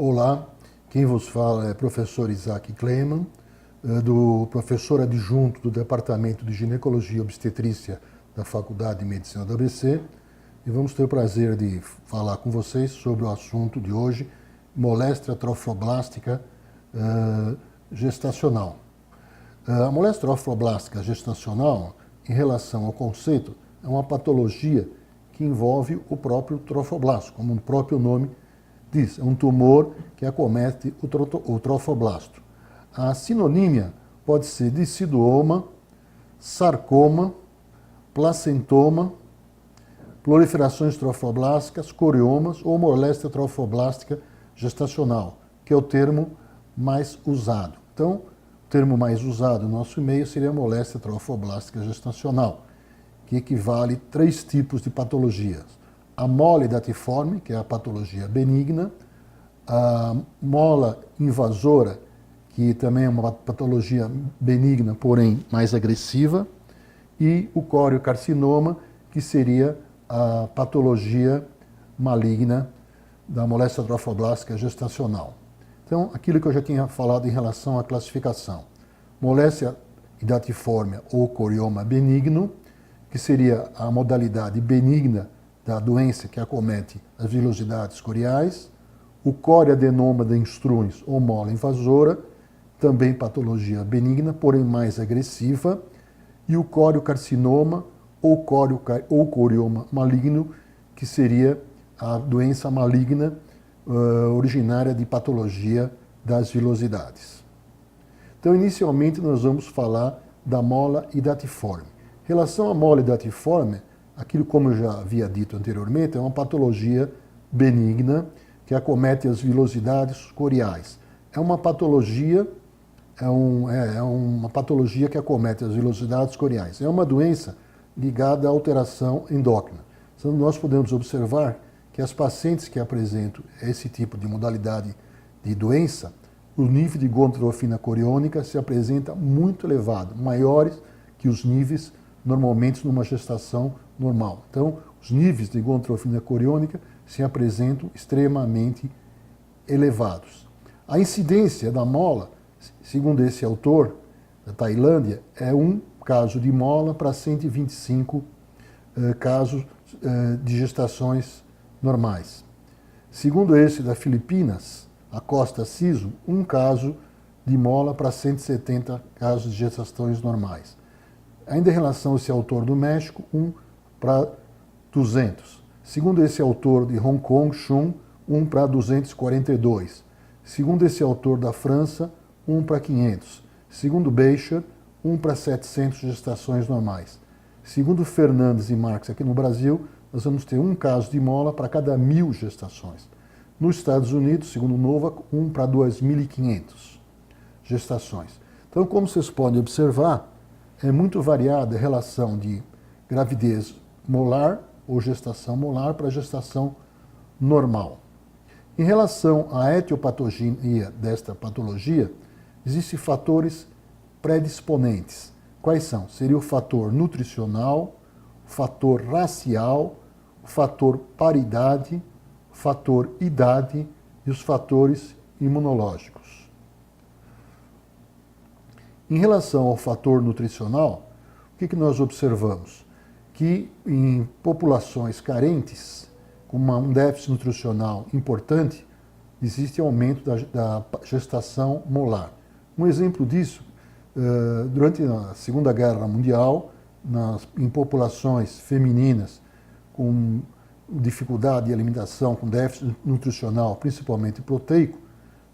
Olá, quem vos fala é professor Isaac Kleiman, do professor adjunto do Departamento de Ginecologia e Obstetrícia da Faculdade de Medicina da ABC, e vamos ter o prazer de falar com vocês sobre o assunto de hoje, moléstia trofoblástica gestacional. A moléstia trofoblástica gestacional, em relação ao conceito, é uma patologia que envolve o próprio trofoblasto, como o próprio nome diz, é um tumor que acomete o trofoblasto. A sinonímia pode ser deciduoma, sarcoma, placentoma, proliferações trofoblásticas, coriomas ou moléstia trofoblástica gestacional, que é o termo mais usado. Então, o termo mais usado no nosso e-mail seria moléstia trofoblástica gestacional, que equivale a 3 tipos de patologias. A mole datiforme, que é a patologia benigna, a mola invasora, que também é uma patologia benigna, porém mais agressiva, e o coriocarcinoma, que seria a patologia maligna da moléstia trofoblástica gestacional. Então, aquilo que eu já tinha falado em relação à classificação. Moléstia datiforme ou corioma benigno, que seria a modalidade benigna da doença que acomete as vilosidades coriais, o corioadenoma de instruens ou mola invasora, também patologia benigna, porém mais agressiva, e o coriocarcinoma ou corioma maligno, que seria a doença maligna originária de patologia das vilosidades. Então, inicialmente, nós vamos falar da mola datiforme. Em relação à mola datiforme, aquilo, como eu já havia dito anteriormente, é uma patologia benigna que acomete as vilosidades coriais. É uma patologia, uma patologia que acomete as vilosidades coriais. É uma doença ligada à alteração endócrina. Então, nós podemos observar que as pacientes que apresentam esse tipo de modalidade de doença, o nível de gonadotropina coriônica se apresenta muito elevado, maiores que os níveis normalmente numa gestação normal. Então, os níveis de gonadotropina coriônica se apresentam extremamente elevados. A incidência da mola, segundo esse autor da Tailândia, é 1 caso de mola para 125 casos de gestações normais. Segundo esse da Filipinas, a Costa Siso, 1 caso de mola para 170 casos de gestações normais. Ainda em relação a esse autor do México, 1 para 200. Segundo esse autor de Hong Kong, Chun, 1 para 242. Segundo esse autor da França, 1 para 500. Segundo Beicher, 1 para 700 gestações normais. Segundo Fernandes e Marques, aqui no Brasil, nós vamos ter 1 caso de mola para cada 1.000 gestações. Nos Estados Unidos, segundo Novak, 1 para 2.500 gestações. Então, como vocês podem observar, é muito variada a relação de gravidez molar ou gestação molar para gestação normal. Em relação à etiopatogenia desta patologia, existem fatores predisponentes. Quais são? Seria o fator nutricional, o fator racial, o fator paridade, o fator idade e os fatores imunológicos. Em relação ao fator nutricional, o que nós observamos? Que em populações carentes, com um déficit nutricional importante, existe aumento da gestação molar. Um exemplo disso, durante a Segunda Guerra Mundial, em populações femininas com dificuldade de alimentação, com déficit nutricional, principalmente proteico,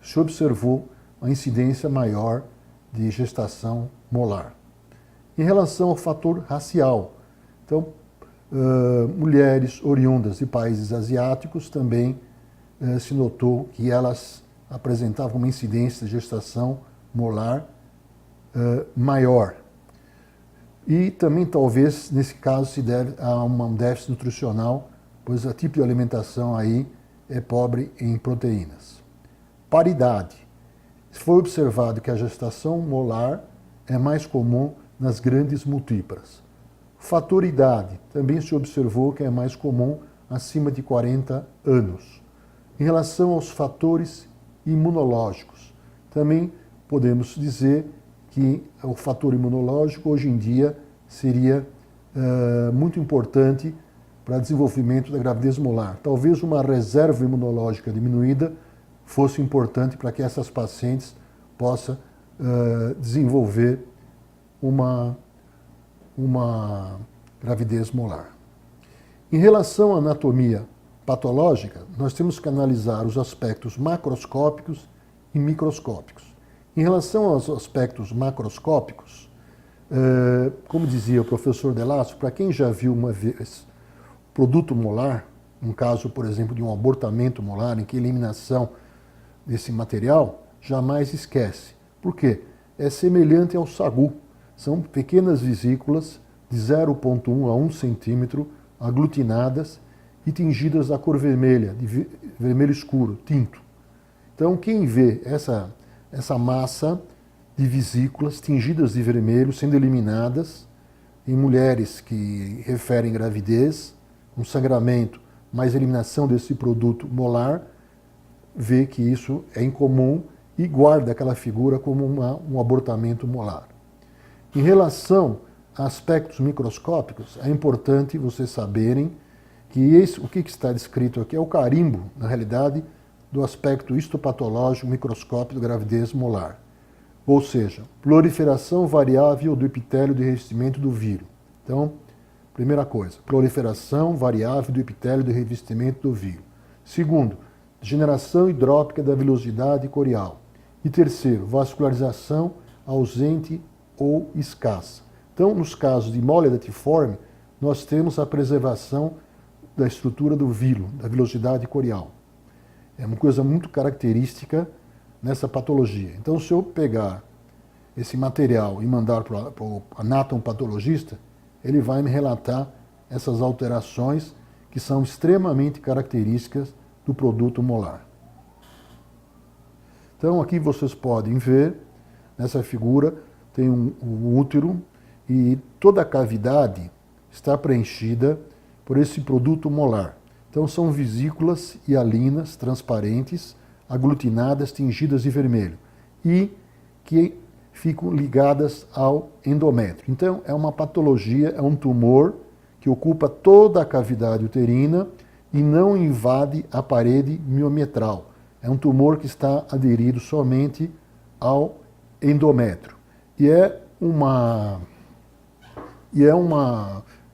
se observou uma incidência maior de gestação molar. Em relação ao fator racial, então, mulheres oriundas de países asiáticos também se notou que elas apresentavam uma incidência de gestação molar maior. E também, talvez, nesse caso, se deve a um déficit nutricional, pois o tipo de alimentação aí é pobre em proteínas. Paridade. Foi observado que a gestação molar é mais comum nas grandes multíparas. Fator idade. Também se observou que é mais comum acima de 40 anos. Em relação aos fatores imunológicos. Também podemos dizer que o fator imunológico hoje em dia seria muito importante para o desenvolvimento da gravidez molar. Talvez uma reserva imunológica diminuída fosse importante para que essas pacientes possam desenvolver uma gravidez molar. Em relação à anatomia patológica, nós temos que analisar os aspectos macroscópicos e microscópicos. Em relação aos aspectos macroscópicos, como dizia o professor Delasso, para quem já viu uma vez produto molar, um caso, por exemplo, de um abortamento molar, em que a eliminação desse material, jamais esquece. Por quê? É semelhante ao sagu. São pequenas vesículas de 0,1 a 1 centímetro, aglutinadas e tingidas da cor vermelha, de vermelho escuro, tinto. Então, quem vê essa massa de vesículas tingidas de vermelho sendo eliminadas em mulheres que referem gravidez, um sangramento, mais eliminação desse produto molar, vê que isso é incomum e guarda aquela figura como um abortamento molar. Em relação a aspectos microscópicos, é importante vocês saberem que o que está descrito aqui é o carimbo, na realidade, do aspecto histopatológico microscópico da gravidez molar. Ou seja, proliferação variável do epitélio de revestimento do vírio. Então, primeira coisa, proliferação variável do epitélio de revestimento do vírio. Segundo, degeneração hidrópica da vilosidade corial. E terceiro, vascularização ausente ou escassa. Então, nos casos de mole datiforme, nós temos a preservação da estrutura do vírio, da vilosidade corial. É uma coisa muito característica nessa patologia. Então, se eu pegar esse material e mandar para o anatomopatologista, ele vai me relatar essas alterações que são extremamente características do produto molar. Então, aqui vocês podem ver, nessa figura, tem um útero e toda a cavidade está preenchida por esse produto molar. Então, são vesículas hialinas transparentes, aglutinadas, tingidas de vermelho e que ficam ligadas ao endométrio. Então, é uma patologia, é um tumor que ocupa toda a cavidade uterina e não invade a parede miometral. É um tumor que está aderido somente ao endométrio. E é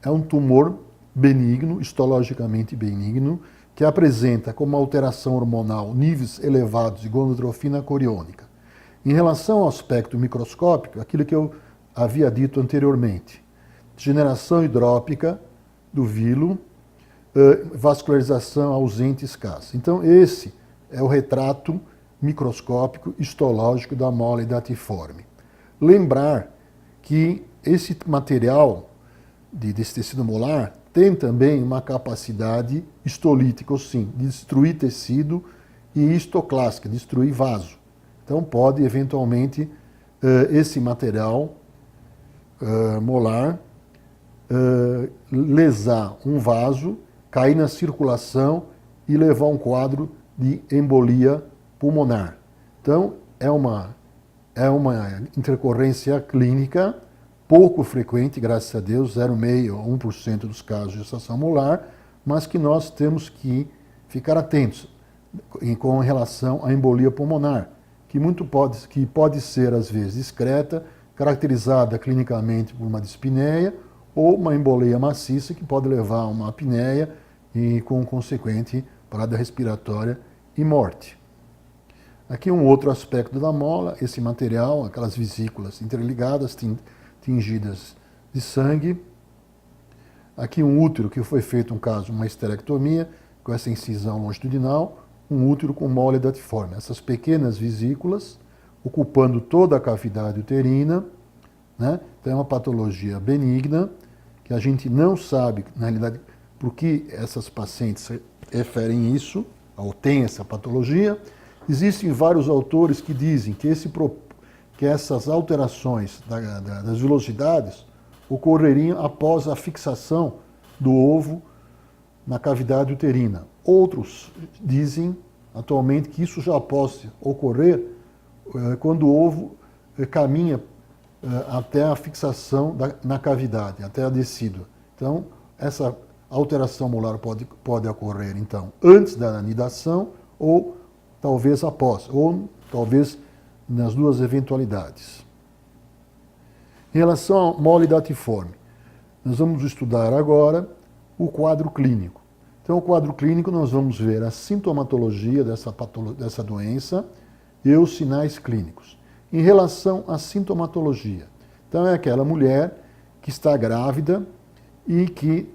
um tumor benigno, histologicamente benigno, que apresenta como alteração hormonal níveis elevados de gonadotrofina coriônica. Em relação ao aspecto microscópico, aquilo que eu havia dito anteriormente, degeneração hidrópica do vilo, vascularização ausente escassa. Então, esse é o retrato microscópico histológico da mole datiforme. Lembrar que esse material desse tecido molar tem também uma capacidade histolítica, ou sim, de destruir tecido e histoclástica, destruir vaso. Então pode, eventualmente, esse material molar lesar um vaso, cair na circulação e levar um quadro de embolia pulmonar. Então é uma intercorrência clínica pouco frequente, graças a Deus, 0,5% a 1% dos casos de gestação molar, mas que nós temos que ficar atentos com relação à embolia pulmonar, que pode ser, às vezes, discreta, caracterizada clinicamente por uma dispneia, ou uma embolia maciça, que pode levar a uma apneia e com consequente parada respiratória e morte. Aqui um outro aspecto da mola, esse material, aquelas vesículas interligadas, tingidas de sangue. Aqui um útero que foi feito, uma esterectomia, com essa incisão longitudinal, um útero com mole datiforme. Essas pequenas vesículas ocupando toda a cavidade uterina, né? Então é uma patologia benigna, que a gente não sabe, na realidade, por que essas pacientes referem isso, ou têm essa patologia. Existem vários autores que dizem que essas alterações das velocidades ocorreriam após a fixação do ovo na cavidade uterina. Outros dizem atualmente que isso já possa ocorrer quando o ovo caminha até a fixação na cavidade, até a decídua. Então, essa alteração molar pode ocorrer, então, antes da anidação ou talvez após, ou talvez nas duas eventualidades. Em relação ao mole datiforme, nós vamos estudar agora o quadro clínico. Então, o quadro clínico, nós vamos ver a sintomatologia dessa doença e os sinais clínicos. Em relação à sintomatologia, então é aquela mulher que está grávida e que,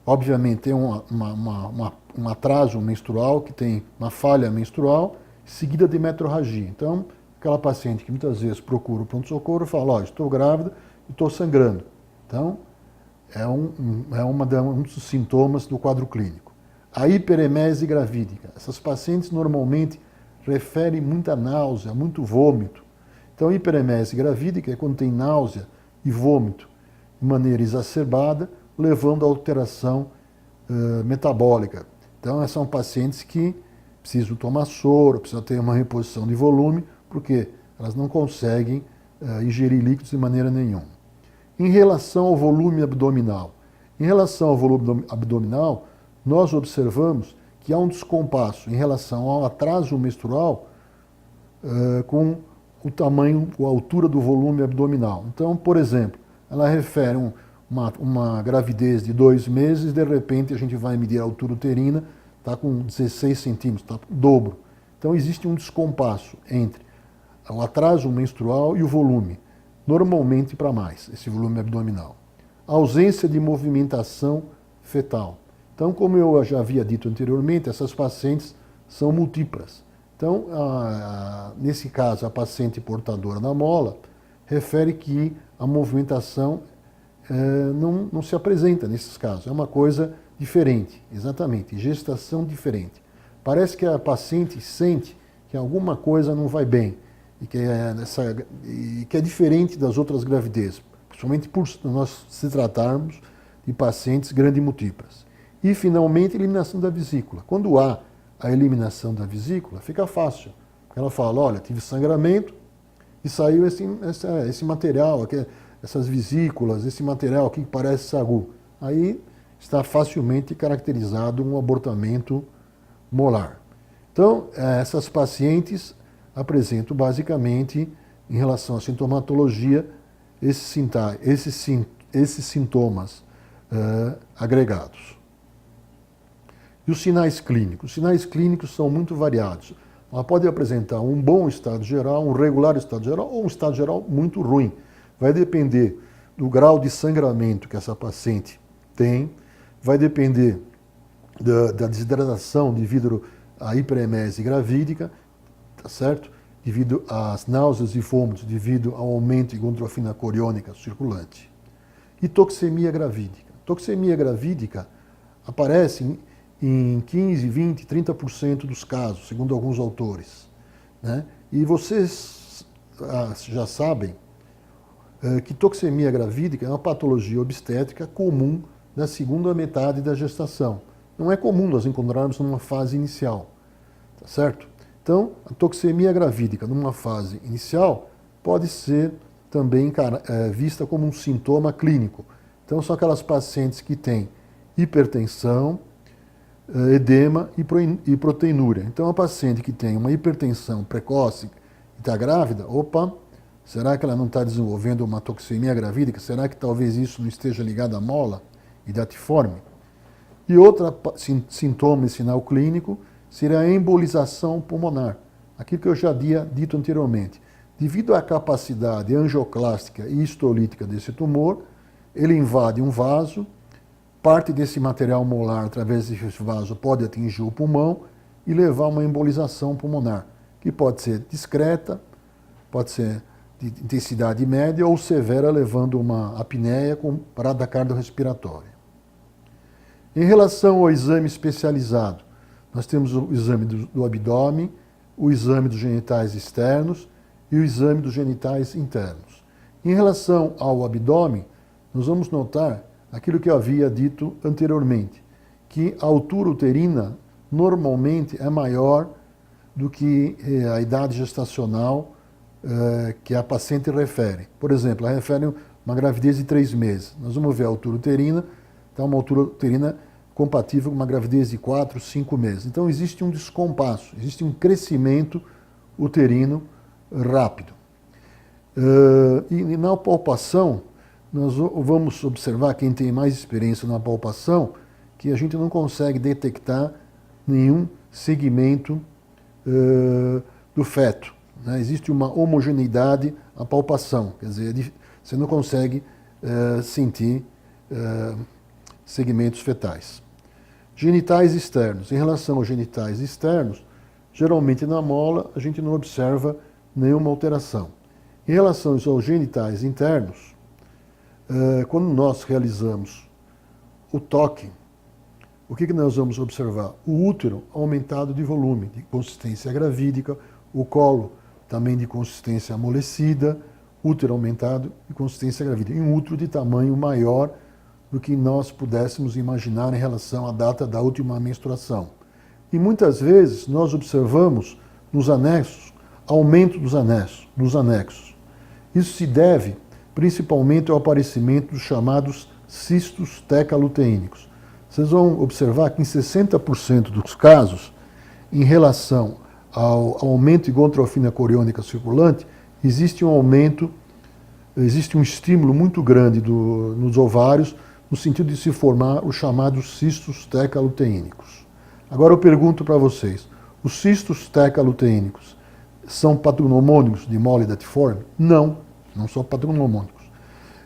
obviamente, tem um atraso menstrual, que tem uma falha menstrual, seguida de metrorragia. Então, aquela paciente que muitas vezes procura o pronto-socorro e fala, estou grávida e estou sangrando. Então, é um dos sintomas do quadro clínico. A hiperemese gravídica. Essas pacientes normalmente referem muita náusea, muito vômito. Então, hiperemese gravídica é quando tem náusea e vômito de maneira exacerbada, levando a alteração metabólica. Então, essas são pacientes que precisam tomar soro, precisam ter uma reposição de volume, porque elas não conseguem ingerir líquidos de maneira nenhuma. Em relação ao volume abdominal. Em relação ao volume abdominal, nós observamos que há um descompasso em relação ao atraso menstrual com o tamanho, a altura do volume abdominal. Então, por exemplo, ela refere uma gravidez de 2 meses, de repente a gente vai medir a altura uterina, está com 16 centímetros, está com o dobro. Então, existe um descompasso entre o atraso menstrual e o volume, normalmente para mais, esse volume abdominal. A ausência de movimentação fetal. Então, como eu já havia dito anteriormente, essas pacientes são múltiplas. Então, nesse caso, a paciente portadora da mola refere que a movimentação não se apresenta nesses casos. É uma coisa diferente, exatamente, gestação diferente. Parece que a paciente sente que alguma coisa não vai bem e que é diferente das outras gravidezes, principalmente por nós se tratarmos de pacientes grandes-múltiplas. E, finalmente, eliminação da vesícula. Quando há a eliminação da vesícula, fica fácil. Ela fala, olha, tive sangramento e saiu esse material, essas vesículas, esse material aqui que parece sagu. Aí está facilmente caracterizado um abortamento molar. Então, essas pacientes apresentam basicamente, em relação à sintomatologia, esses sintomas agregados. E os sinais clínicos? Os sinais clínicos são muito variados. Ela pode apresentar um bom estado geral, um regular estado geral ou um estado geral muito ruim. Vai depender do grau de sangramento que essa paciente tem, vai depender da desidratação devido à hiperemese gravídica, tá certo? Devido às náuseas e vômitos, devido ao aumento de gonadotropina coriônica circulante. E toxemia gravídica. Toxemia gravídica aparece em 15, 20, 30% dos casos, segundo alguns autores, né? E vocês já sabem que toxemia gravídica é uma patologia obstétrica comum na segunda metade da gestação. Não é comum nós encontrarmos numa fase inicial, tá certo? Então, a toxemia gravídica numa fase inicial pode ser também vista como um sintoma clínico. Então, são aquelas pacientes que têm hipertensão, edema e proteinúria. Então, a paciente que tem uma hipertensão precoce e está grávida, será que ela não está desenvolvendo uma toxemia gravídica? Será que talvez isso não esteja ligado à mola e datiforme? E outro sintoma e sinal clínico seria a embolização pulmonar. Aquilo que eu já havia dito anteriormente. Devido à capacidade angioclástica e histolítica desse tumor, ele invade um vaso, parte desse material molar, através desse vaso, pode atingir o pulmão e levar a uma embolização pulmonar, que pode ser discreta, pode ser de intensidade média ou severa, levando uma apneia com parada cardiorrespiratória. Em relação ao exame especializado, nós temos o exame do abdômen, o exame dos genitais externos e o exame dos genitais internos. Em relação ao abdômen, nós vamos notar aquilo que eu havia dito anteriormente, que a altura uterina normalmente é maior do que a idade gestacional que a paciente refere. Por exemplo, ela refere uma gravidez de 3 meses. Nós vamos ver a altura uterina, então uma altura uterina compatível com uma gravidez de 4, 5 meses. Então existe um descompasso, existe um crescimento uterino rápido. E na palpação, nós vamos observar, quem tem mais experiência na palpação, que a gente não consegue detectar nenhum segmento do feto. Né? Existe uma homogeneidade à palpação, quer dizer, você não consegue sentir segmentos fetais. Genitais externos. Em relação aos genitais externos, geralmente na mola a gente não observa nenhuma alteração. Em relação aos genitais internos, quando nós realizamos o toque, o que nós vamos observar? O útero aumentado de volume, de consistência gravídica, o colo também de consistência amolecida, útero aumentado de consistência gravídica, e um útero de tamanho maior do que nós pudéssemos imaginar em relação à data da última menstruação. E muitas vezes nós observamos nos anexos aumento dos anexos. Isso se deve principalmente ao aparecimento dos chamados cistos tecaluteínicos. Vocês vão observar que em 60% dos casos, em relação ao aumento de gontrofina coriônica circulante, existe um estímulo muito grande nos ovários, no sentido de se formar os chamados cistos tecaluteínicos. Agora eu pergunto para vocês, os cistos tecaluteínicos são patronomônicos de mole datiforme? Não, não são patronomônicos.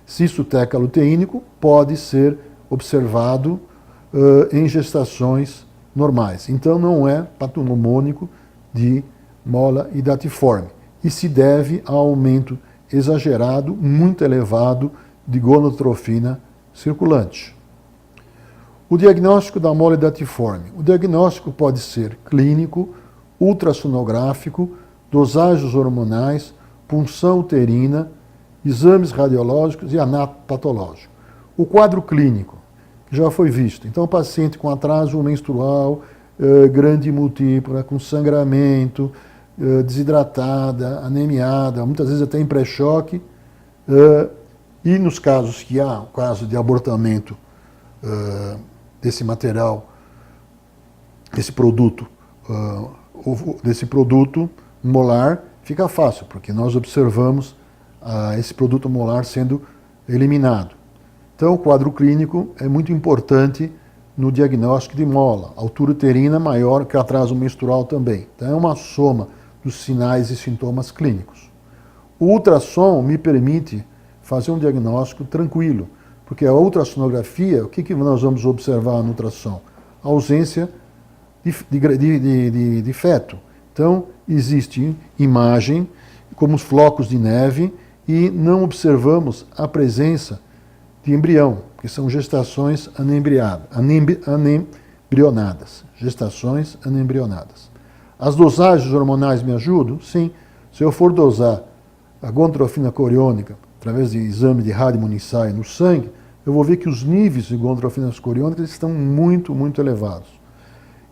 Cisto tecaluteínico pode ser observado em gestações normais. Então não é patronomônico de mola e datiforme. E se deve ao aumento exagerado, muito elevado, de gonotrofina circulante. O diagnóstico da mola e datiforme. O diagnóstico pode ser clínico, ultrassonográfico, dosagens hormonais, punção uterina, exames radiológicos e anatopatológico. O quadro clínico, que já foi visto. Então, paciente com atraso menstrual, grande múltipla, com sangramento, desidratada, anemiada, muitas vezes até em pré-choque, e nos casos que há o caso de abortamento desse material, desse produto molar, fica fácil, porque nós observamos esse produto molar sendo eliminado. Então, o quadro clínico é muito importante no diagnóstico de mola. Altura uterina maior que atraso menstrual também. Então, é uma soma dos sinais e sintomas clínicos. O ultrassom me permite fazer um diagnóstico tranquilo, porque a ultrassonografia, o que nós vamos observar no ultrassom? A ausência de feto. Então, existe imagem, como os flocos de neve, e não observamos a presença de embrião, que são gestações anembrionadas. Gestações anembrionadas. As dosagens hormonais me ajudam? Sim. Se eu for dosar a gontrofina coriônica através de exame de radioimunoensaio no sangue, eu vou ver que os níveis de gontrofinas coriônicas estão muito, muito elevados.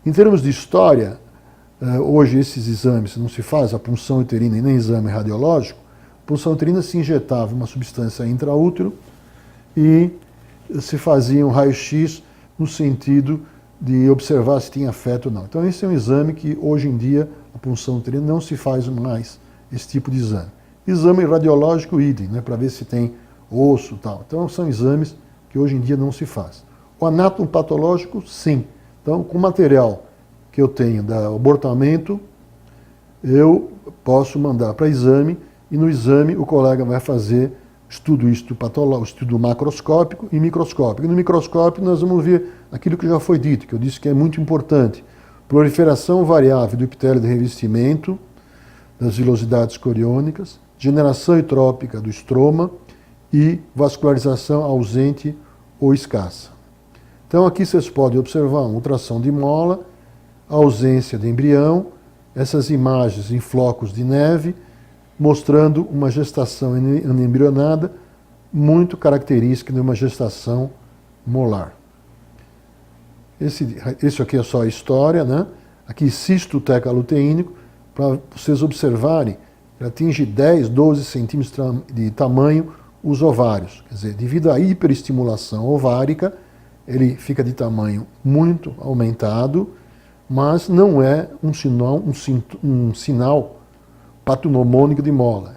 Em termos de história, hoje esses exames não se faz, a punção uterina e nem exame radiológico. A punção uterina se injetava uma substância intraútero e se fazia um raio-x no sentido de observar se tinha feto ou não. Então esse é um exame que hoje em dia a punção uterina não se faz mais esse tipo de exame. Exame radiológico idem, né, para ver se tem osso e tal. Então são exames que hoje em dia não se faz. O anatomopatológico, sim. Então com o material que eu tenho do abortamento, eu posso mandar para exame e no exame o colega vai fazer estudo histopatológico, estudo macroscópico e microscópico. E no microscópio nós vamos ver aquilo que já foi dito, que eu disse que é muito importante. Proliferação variável do epitélio de revestimento, das vilosidades coriônicas, generação entrópica do estroma e vascularização ausente ou escassa. Então aqui vocês podem observar uma ultrassom de mola, a ausência de embrião, essas imagens em flocos de neve, mostrando uma gestação anembrionada muito característica de uma gestação molar. Esse aqui é só a história, né? Aqui cisto tecaluteínico, para vocês observarem, ele atinge 10, 12 centímetros de tamanho os ovários. Quer dizer, devido à hiperestimulação ovárica, ele fica de tamanho muito aumentado, mas não é um sinal patognomônico de mola.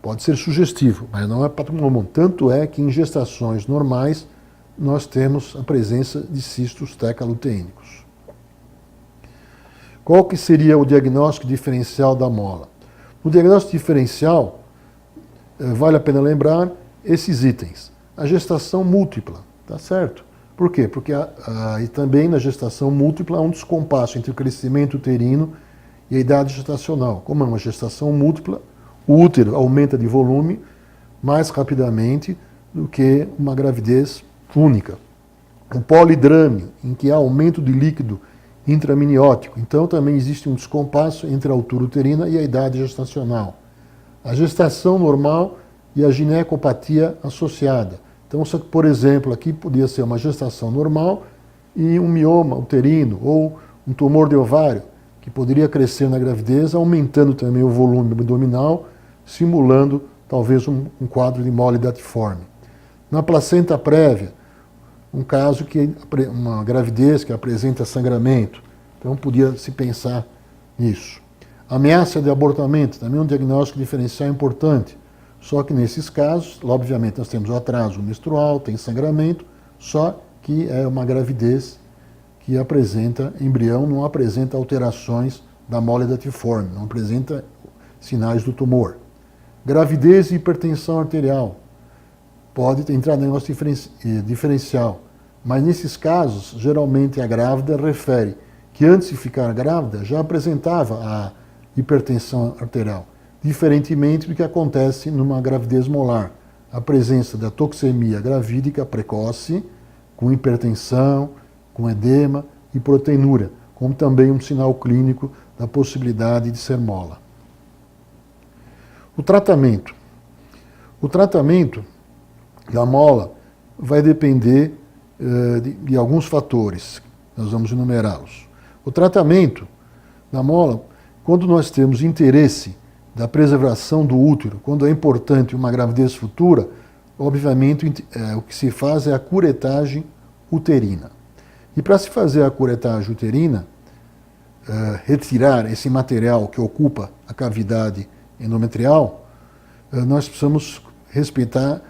Pode ser sugestivo, mas não é patognomônico. Tanto é que em gestações normais nós temos a presença de cistos teca-luteínicos. Qual que seria o diagnóstico diferencial da mola? No diagnóstico diferencial, vale a pena lembrar esses itens. A gestação múltipla, tá certo? Por quê? Porque e também na gestação múltipla há um descompasso entre o crescimento uterino e a idade gestacional. Como é uma gestação múltipla, o útero aumenta de volume mais rapidamente do que uma gravidez única. O polidrame, em que há aumento de líquido intraminiótico. Então também existe um descompasso entre a altura uterina e a idade gestacional. A gestação normal e a ginecopatia associada. Então, por exemplo, aqui podia ser uma gestação normal e um mioma uterino ou um tumor de ovário, que poderia crescer na gravidez, aumentando também o volume abdominal, simulando talvez um quadro de mole datiforme. Na placenta prévia, um caso que uma gravidez que apresenta sangramento. Então podia se pensar nisso. Ameaça de abortamento, também um diagnóstico diferencial importante. Só que nesses casos, obviamente, nós temos o atraso menstrual, tem sangramento, só que é uma gravidez que apresenta embrião, não apresenta alterações da mole datiforme, não apresenta sinais do tumor. Gravidez e hipertensão arterial. Pode entrar no negócio diferencial. Mas nesses casos, geralmente a grávida refere que antes de ficar grávida já apresentava a hipertensão arterial, diferentemente do que acontece numa gravidez molar. A presença da toxemia gravídica precoce, com hipertensão, com edema e proteinúria, como também um sinal clínico da possibilidade de ser mola. O tratamento. O tratamento da mola vai depender de alguns fatores, nós vamos enumerá-los. O tratamento da mola, quando nós temos interesse da preservação do útero, quando é importante uma gravidez futura, obviamente o que se faz é a curetagem uterina. E para se fazer a curetagem uterina, retirar esse material que ocupa a cavidade endometrial, nós precisamos respeitar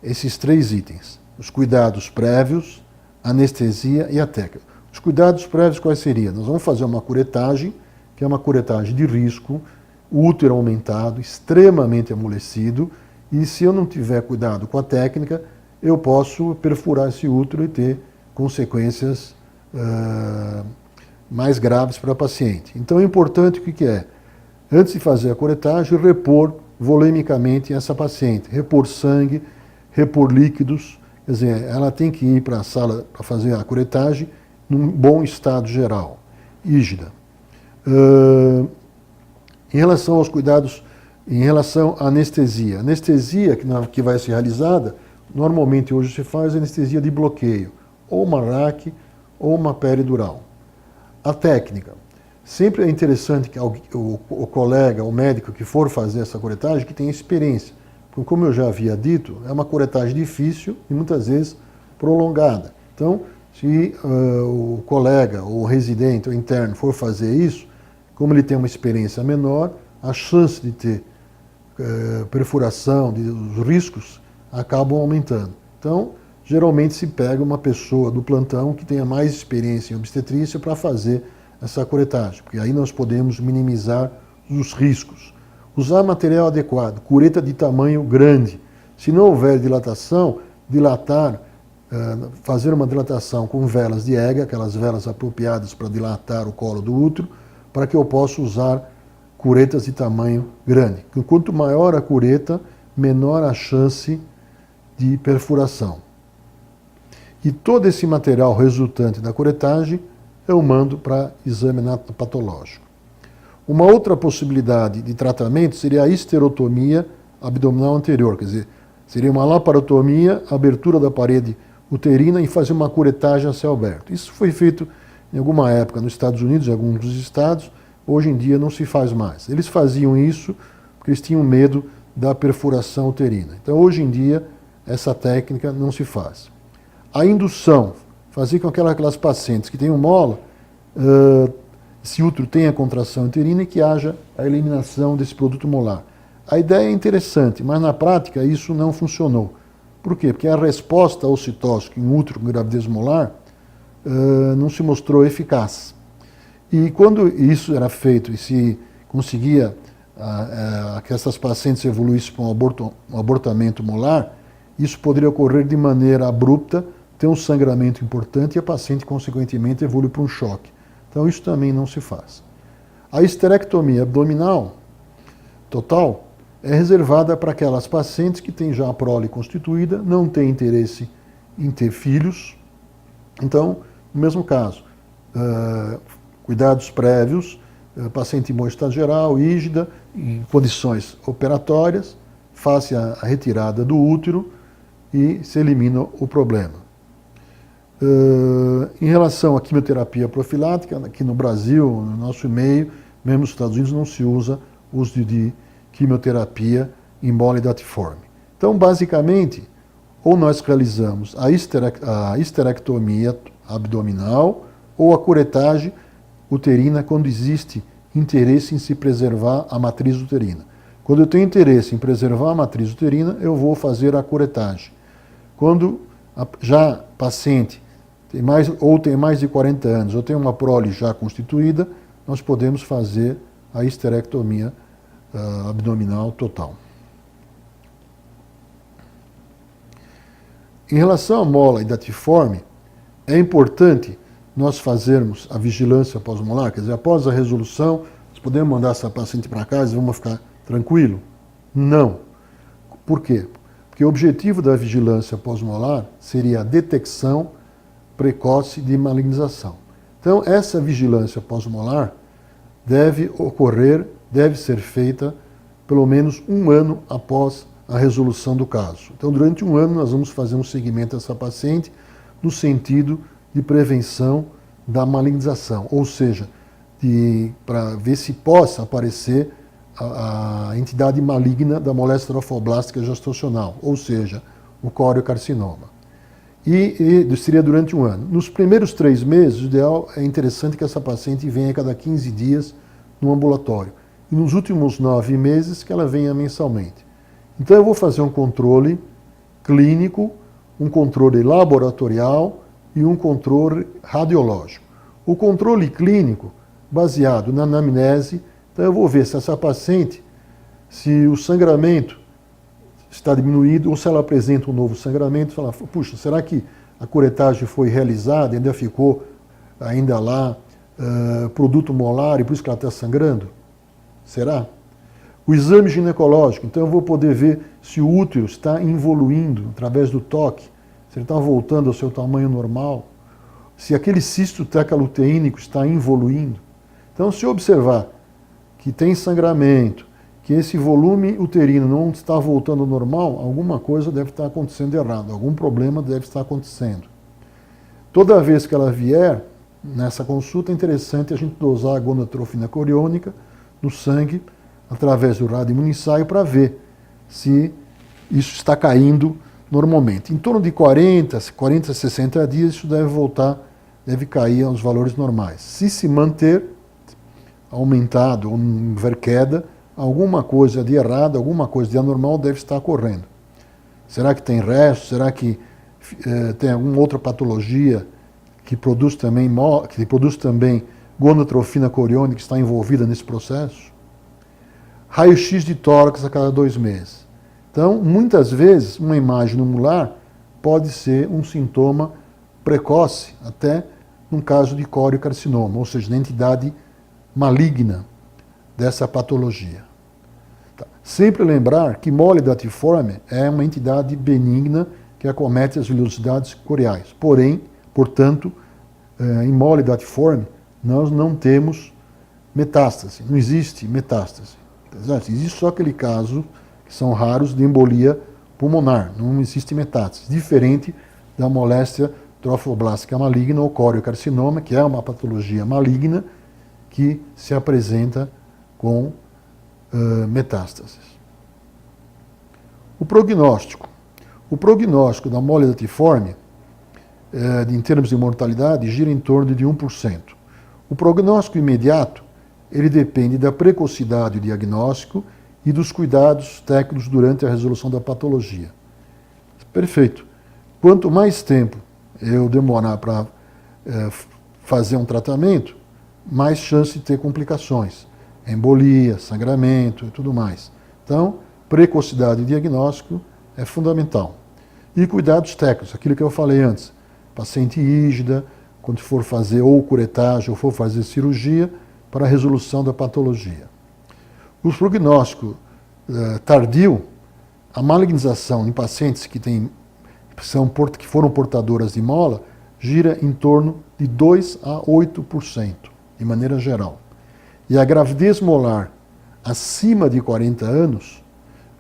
esses 3 itens: os cuidados prévios, a anestesia e a técnica. Os cuidados prévios quais seriam? Nós vamos fazer uma curetagem, que é uma curetagem de risco, útero aumentado, extremamente amolecido, e se eu não tiver cuidado com a técnica, eu posso perfurar esse útero e ter consequências mais graves para a paciente. Então é importante o que é? Antes de fazer a curetagem, repor volemicamente essa paciente, repor sangue, repor líquidos, quer dizer, ela tem que ir para a sala para fazer a curetagem num bom estado geral, rígida. Em relação aos cuidados, em relação à anestesia. A anestesia que vai ser realizada, normalmente hoje se faz anestesia de bloqueio, ou uma RAC ou uma peridural. A técnica. Sempre é interessante que o colega, o médico que for fazer essa curetagem, que tenha experiência. Porque, como eu já havia dito, é uma curetagem difícil e muitas vezes prolongada. Então, se o colega, ou o residente, ou interno for fazer isso, como ele tem uma experiência menor, a chance de ter perfuração, os riscos, acabam aumentando. Então, geralmente se pega uma pessoa do plantão que tenha mais experiência em obstetrícia para fazer essa curetagem, porque aí nós podemos minimizar os riscos. Usar material adequado, cureta de tamanho grande. Se não houver dilatação, fazer uma dilatação com velas de Hega, aquelas velas apropriadas para dilatar o colo do útero, para que eu possa usar curetas de tamanho grande. Quanto maior a cureta, menor a chance de perfuração. E todo esse material resultante da curetagem eu mando para exame patológico. Uma outra possibilidade de tratamento seria a histerotomia abdominal anterior, quer dizer, seria uma laparotomia, abertura da parede uterina e fazer uma curetagem a céu aberto. Isso foi feito em alguma época nos Estados Unidos, em alguns dos estados, hoje em dia não se faz mais. Eles faziam isso porque eles tinham medo da perfuração uterina. Então, hoje em dia, essa técnica não se faz. A indução, fazer com aquelas pacientes que têm um mola, esse útero tenha contração uterina e que haja a eliminação desse produto molar. A ideia é interessante, mas na prática isso não funcionou. Por quê? Porque a resposta ao citócico em útero com gravidez molar não se mostrou eficaz. E quando isso era feito e se conseguia que essas pacientes evoluíssem para um abortamento molar, isso poderia ocorrer de maneira abrupta, ter um sangramento importante e a paciente, consequentemente, evolui para um choque. Então, isso também não se faz. A histerectomia abdominal total é reservada para aquelas pacientes que têm já a prole constituída, não têm interesse em ter filhos. Então, no mesmo caso, cuidados prévios, paciente em bom estado geral, rígida, em condições operatórias, faz a retirada do útero e se elimina o problema. Em relação à quimioterapia profilática, aqui no Brasil, no nosso meio, mesmo nos Estados Unidos, não se usa o uso de quimioterapia em mole datiforme. Então, basicamente, ou nós realizamos a histerectomia abdominal ou a curetagem uterina quando existe interesse em se preservar a matriz uterina. Quando eu tenho interesse em preservar a matriz uterina, eu vou fazer a curetagem. Quando já paciente tem mais de 40 anos ou tem uma prole já constituída, nós podemos fazer a histerectomia abdominal total. Em relação à mola e datiforme, é importante nós fazermos a vigilância pós-molar, quer dizer, após a resolução, nós podemos mandar essa paciente para casa e vamos ficar tranquilo? Não. Por quê? Porque o objetivo da vigilância pós-molar seria a detecção precoce de malignização. Então, essa vigilância pós-molar deve ser feita pelo menos um ano após a resolução do caso. Então, durante um ano, nós vamos fazer um seguimento dessa paciente no sentido de prevenção da malignização, ou seja, para ver se possa aparecer a entidade maligna da moléstia trofoblástica gestacional, ou seja, o coriocarcinoma. E seria durante um ano. Nos primeiros 3 meses, o ideal é interessante que essa paciente venha a cada 15 dias no ambulatório. E nos últimos 9 meses, que ela venha mensalmente. Então, eu vou fazer um controle clínico, um controle laboratorial e um controle radiológico. O controle clínico, baseado na anamnese, então eu vou ver se essa paciente, se o sangramento está diminuído ou se ela apresenta um novo sangramento, falar, puxa, será que a curetagem foi realizada, ainda ficou lá produto molar e por isso que ela está sangrando? Será? O exame ginecológico, então eu vou poder ver se o útero está involuindo através do toque, se ele está voltando ao seu tamanho normal, se aquele cisto tetraluteínico está involuindo. Então, se eu observar que tem sangramento, que esse volume uterino não está voltando ao normal, alguma coisa deve estar acontecendo errado, algum problema deve estar acontecendo. Toda vez que ela vier nessa consulta, é interessante a gente dosar a gonatrofina coriônica no sangue, através do radioimunoensaio, para ver se isso está caindo normalmente. Em torno de 40 a 60 dias, isso deve cair aos valores normais. Se manter aumentado ou não houver queda, alguma coisa de errado, alguma coisa de anormal deve estar ocorrendo. Será que tem resto? Será que tem alguma outra patologia que produz também gonatrofina coriônica que está envolvida nesse processo? Raio-X de tórax a cada 2 meses. Então, muitas vezes, uma imagem numelar pode ser um sintoma precoce, até num caso de coriocarcinoma, ou seja, na entidade maligna dessa patologia. Tá. Sempre lembrar que mole datiforme é uma entidade benigna que acomete as vilosidades coriais. Portanto, em mole datiforme, nós não temos metástase, não existe metástase. Existe só aquele caso, que são raros, de embolia pulmonar, não existe metástase, diferente da moléstia trofoblástica maligna ou coriocarcinoma, que é uma patologia maligna, que se apresenta com metástases. O prognóstico. O prognóstico da mole datiforme, em termos de mortalidade, gira em torno de 1%. O prognóstico imediato, ele depende da precocidade do diagnóstico e dos cuidados técnicos durante a resolução da patologia. Perfeito. Quanto mais tempo eu demorar para fazer um tratamento, mais chance de ter complicações, embolia, sangramento e tudo mais. Então, precocidade de diagnóstico é fundamental. E cuidados técnicos, aquilo que eu falei antes, paciente rígida, quando for fazer ou curetagem ou for fazer cirurgia, para a resolução da patologia. O prognóstico tardio, a malignização em pacientes que foram portadoras de mola, gira em torno de 2 a 8%, de maneira geral. E a gravidez molar acima de 40 anos,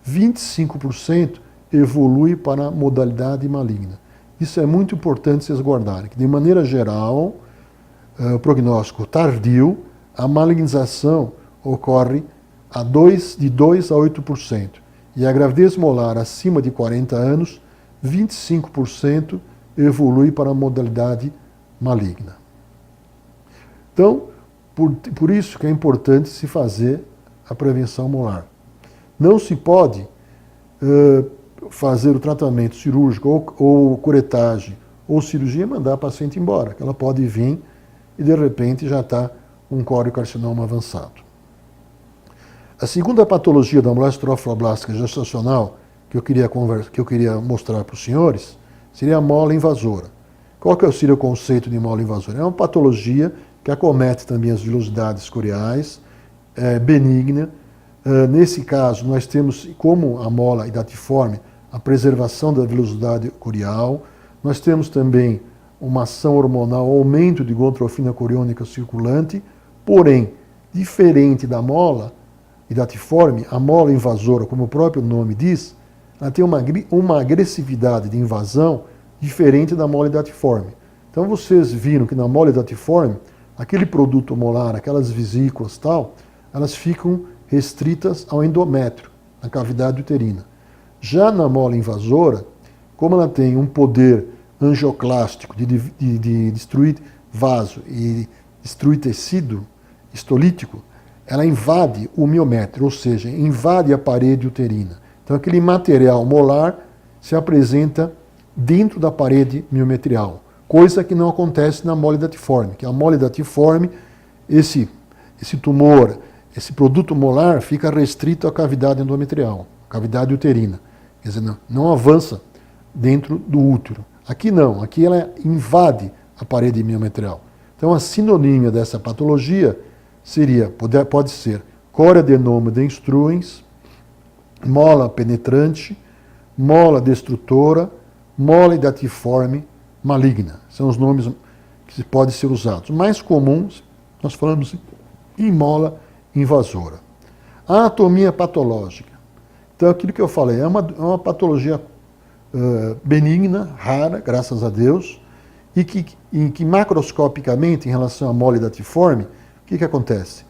25% evolui para a modalidade maligna. Isso é muito importante vocês guardarem, que de maneira geral, o prognóstico tardio, a malignização ocorre de 2 a 8%. E a gravidez molar acima de 40 anos, 25% evolui para a modalidade maligna. Então, por isso que é importante se fazer a prevenção molar. Não se pode fazer o tratamento cirúrgico ou curetagem ou cirurgia e mandar a paciente embora, que ela pode vir e de repente já está um coriocarcinoma avançado. A segunda patologia da moléstia trofoblástica gestacional que eu queria mostrar para os senhores seria a mola invasora. Qual que seria o conceito de mola invasora? É uma patologia que acomete também as vilosidades coriais, benigna. Nesse caso, nós temos, como a mola hidatiforme, a preservação da vilosidade corial. Nós temos também uma ação hormonal, aumento de gonadotropina coriônica circulante, porém, diferente da mola hidatiforme, a mola invasora, como o próprio nome diz, ela tem uma agressividade de invasão diferente da mola hidatiforme. Então vocês viram que na mola hidatiforme, aquele produto molar, aquelas vesículas tal, elas ficam restritas ao endométrio, na cavidade uterina. Já na mola invasora, como ela tem um poder angioclástico de destruir vaso e destruir tecido histolítico, ela invade o miométrio, ou seja, invade a parede uterina. Então aquele material molar se apresenta dentro da parede miometrial, coisa que não acontece na mole datiforme, que a mole datiforme, esse tumor, esse produto molar fica restrito à cavidade endometrial, cavidade uterina. Quer dizer, não avança dentro do útero. Aqui não, aqui ela invade a parede miometrial. Então a sinonímia dessa patologia pode ser córioadenoma destruens, mola penetrante, mola destrutora, mola hidatiforme maligna. São os nomes que podem ser usados. Mais comuns, nós falamos em mola invasora. A anatomia patológica. Então, aquilo que eu falei, é uma patologia benigna, rara, graças a Deus, e que macroscopicamente, em relação à mola hidatiforme, o que acontece?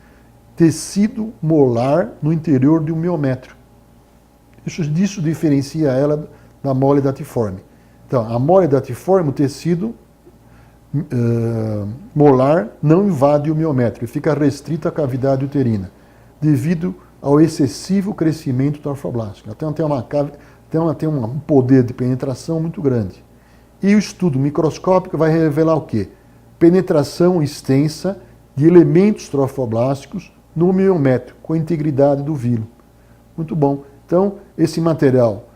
Tecido molar no interior de um miométrio. Disso diferencia ela da mole hidatiforme. Então, a mole hidatiforme, o tecido molar não invade o miométrio, fica restrito à cavidade uterina, devido ao excessivo crescimento trofoblástico. Então, tem um poder de penetração muito grande. E o estudo microscópico vai revelar o quê? Penetração extensa de elementos trofoblásticos no miométrio, com a integridade do vilo. Muito bom. Então, esse material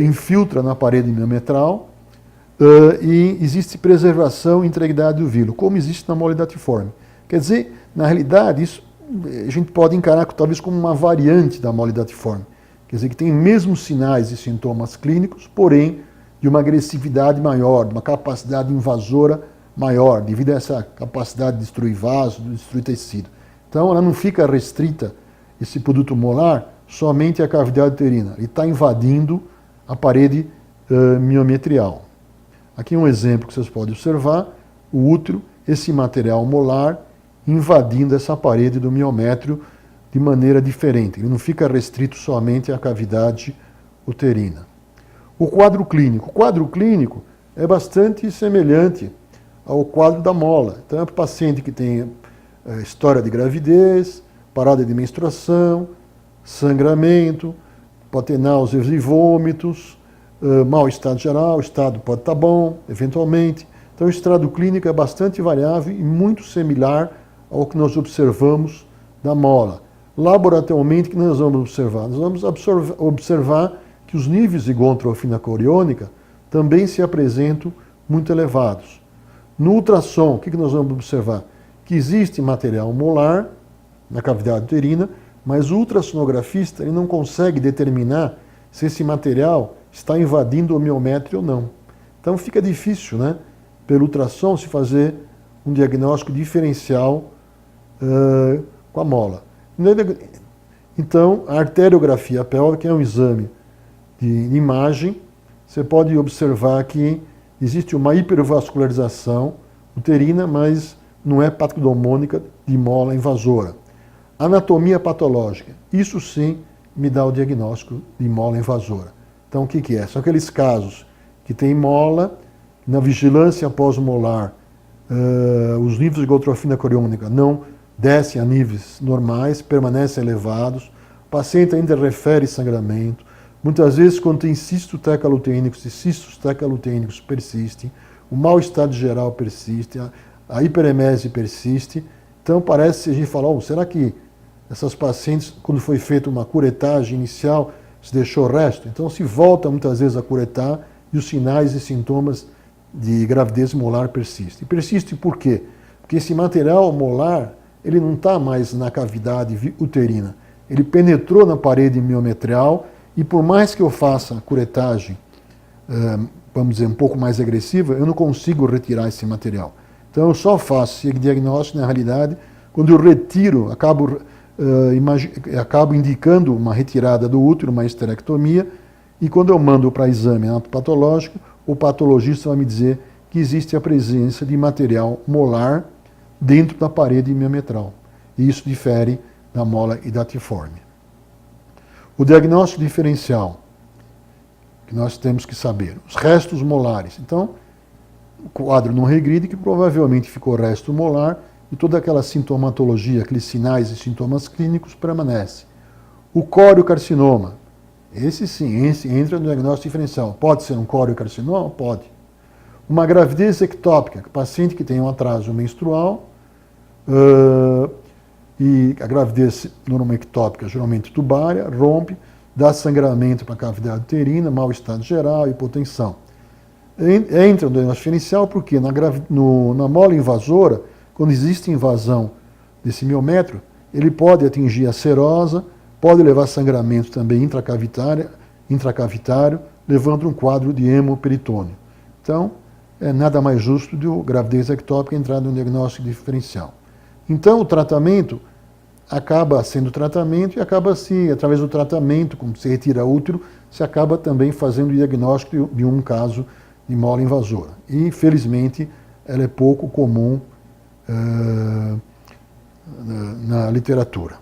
infiltra na parede miometral e existe preservação e integridade do vilo, como existe na mole hidatiforme. Quer dizer, na realidade, isso a gente pode encarar talvez como uma variante da mole hidatiforme. Quer dizer, que tem mesmos sinais e sintomas clínicos, porém de uma agressividade maior, de uma capacidade invasora maior, devido a essa capacidade de destruir vaso, de destruir tecido. Então, ela não fica restrita, esse produto molar, somente à cavidade uterina. Ele está invadindo a parede miometrial. Aqui um exemplo que vocês podem observar, o útero, esse material molar invadindo essa parede do miométrio de maneira diferente. Ele não fica restrito somente à cavidade uterina. O quadro clínico. O quadro clínico é bastante semelhante ao quadro da mola. Então, é para o paciente que tem história de gravidez, parada de menstruação, sangramento, pode ter náuseas e vômitos, mau estado geral, o estado pode estar bom, eventualmente. Então, o estado clínico é bastante variável e muito similar ao que nós observamos da mola. Laboratorialmente, o que nós vamos observar? Nós vamos observar que os níveis de gontrofina coriônica também se apresentam muito elevados. No ultrassom, o que nós vamos observar? Que existe material molar na cavidade uterina, mas o ultrassonografista ele não consegue determinar se esse material está invadindo o miométrio ou não. Então fica difícil, né, pelo ultrassom se fazer um diagnóstico diferencial com a mola. Então, a arteriografia pélvica é um exame de imagem. Você pode observar que existe uma hipervascularização uterina, mas não é patognomônica de mola invasora. Anatomia patológica. Isso sim me dá o diagnóstico de mola invasora. Então, o que é? São aqueles casos que tem mola, na vigilância pós-molar, os níveis de gontrofina coriônica não descem a níveis normais, permanecem elevados, o paciente ainda refere sangramento, muitas vezes quando tem cistos tecalutênicos e cistos tecalutênicos persistem, o mau estado geral persiste, a hiperemese persiste, então parece que a gente fala, será que essas pacientes, quando foi feita uma curetagem inicial, se deixou o resto? Então se volta muitas vezes a curetar e os sinais e sintomas de gravidez molar persistem. E persiste por quê? Porque esse material molar, ele não está mais na cavidade uterina. Ele penetrou na parede miometrial e por mais que eu faça a curetagem, vamos dizer, um pouco mais agressiva, eu não consigo retirar esse material. Então eu só faço esse diagnóstico, na realidade, quando eu retiro, acabo indicando uma retirada do útero, uma esterectomia, e quando eu mando para exame patológico, o patologista vai me dizer que existe a presença de material molar dentro da parede miometral. E isso difere da mola hidatiforme. O diagnóstico diferencial, que nós temos que saber. Os restos molares. Então, o quadro não regride, que provavelmente ficou resto molar, e toda aquela sintomatologia, aqueles sinais e sintomas clínicos permanece. O coriocarcinoma. Esse sim, esse entra no diagnóstico diferencial. Pode ser um coriocarcinoma? Pode. Uma gravidez ectópica, paciente que tem um atraso menstrual, e a gravidez normectópica, geralmente tubária, rompe, dá sangramento para a cavidade uterina, mau estado geral, hipotensão. Entra no diagnóstico diferencial porque na mola invasora, quando existe invasão desse miométrio, ele pode atingir a serosa, pode levar sangramento também intracavitário, levando um quadro de hemoperitônio. Então, é nada mais justo de a gravidez ectópica entrar no diagnóstico diferencial. Então, o tratamento acaba sendo tratamento e acaba-se, através do tratamento, como se retira útero, se acaba também fazendo o diagnóstico de um caso de mola invasora. E, infelizmente, ela é pouco comum na literatura.